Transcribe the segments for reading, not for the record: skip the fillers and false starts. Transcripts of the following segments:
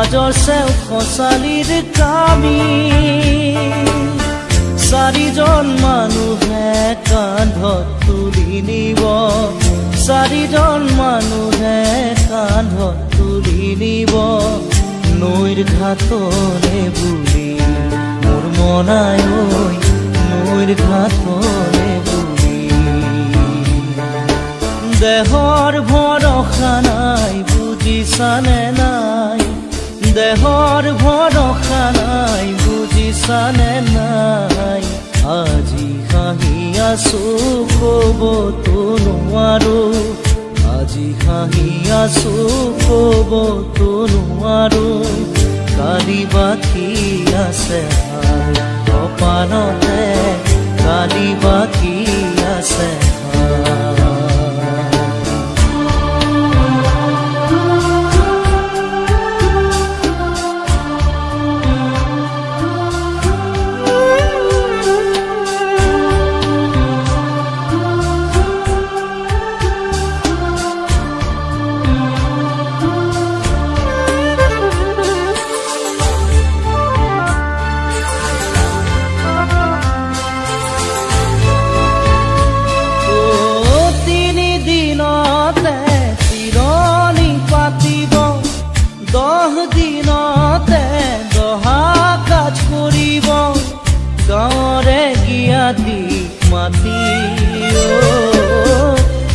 সমাজৰ চেও খচালিৰ কামি চাৰিজন মানুহে কান্ধত তুলি নিব চাৰিজন মানুহে কান্ধত তুলি নিব নৈৰ ঘাটলে বুলি মোৰ মনাই ঐ নৈৰ ঘাটলে বুলি দেহৰ ভৰসা নাই বুজিছানে নাই দেহৰ ভৰসা নাই বুজিছানে নাই আজি হাঁহি আছো ক'বতো নোৱাৰো আজি হাঁহি আছো ক'বতো নোৱাৰো কালি বাকী আছে কপালতে কালি বাকী আছে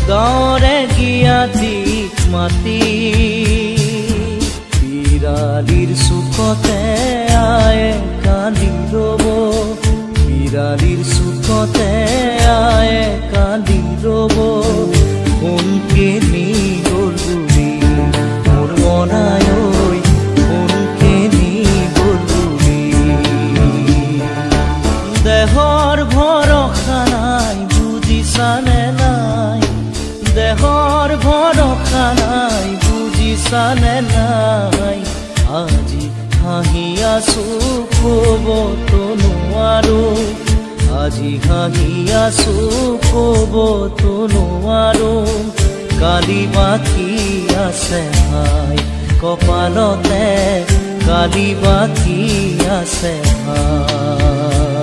গাঁৱৰে গিয়াতিক মাতি বিৰালিৰ চুকতে আয়ে কান্দি ৰব বিৰালিৰ চুকতে আয়ে কান্দি ৰব কোনকে নি গ'ল বুলি মোৰ মনাই ঐ কোনকে নি গ'ল বুলি দেহৰ ভৰসা নাই বুজিছানে নাই দেহৰ ভৰসা নাই বুজিছানে নাই আজি হাঁহি আছো ক'বতো নোৱাৰো আজি হাঁহি আছো ক'বতো নোৱাৰো কালি বাকী আছে ভাই কপালতে কালি বাকী আছে ভাই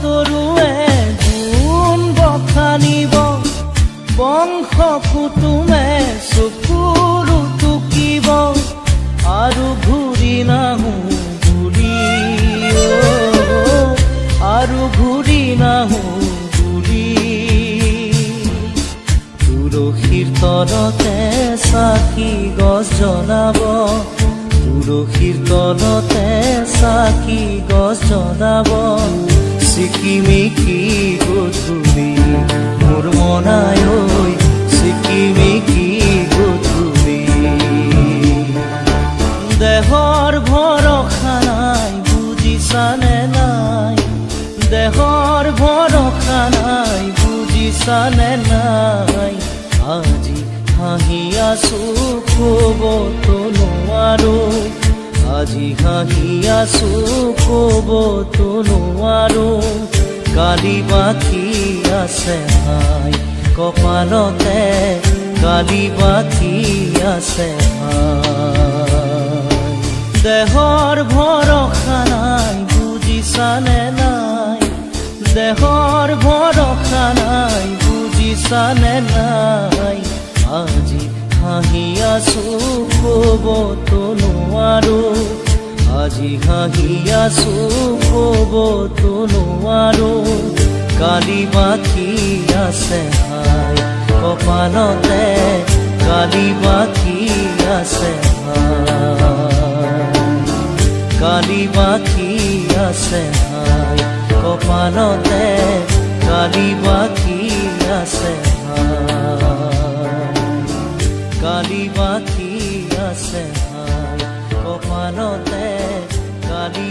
তৰুৱে গুণ বখানিব বংশ কুটুমে চকুৰু টুকিব আৰু ঘূৰি নাহো বুলি আৰু ঘূৰি নাহো বুলি তুলসীৰ তলতে চাকি গছ জ্বলাব তুলসীৰ তলতে চাকি গছ জ্বলাব চিকিমিকি গধূলি মোৰ মনাই ঐ চিকিমিকি গধূলি দেহৰ ভৰসা নাই বুজিছানে নাই দেহৰ ভৰসা নাই বুজিছানে নাই আজি হাঁহি আছো ক'বতো নোৱাৰো আজি হাঁহি আছো ক'বতো নোৱাৰো কালি বাকী আছে ভাই কপালতে কালি বাকী আছে ভাই দেহৰ ভৰসা নাই বুজিছানে নাই দেহৰ ভৰসা নাই বুজিছানে নাই আজি হাঁহি আছো ক'বতো নোৱাৰো আজি হাঁহি আছো ক'বতো নোৱাৰো কালি বাকী আছে ভাই কপালতে কালি বাকী আছে ভাই কালি বাকী আছে ভাই কপালতে কালি বাকী আছে ভাই কালি বাকী আছে ভাই কপাল গানতে গালি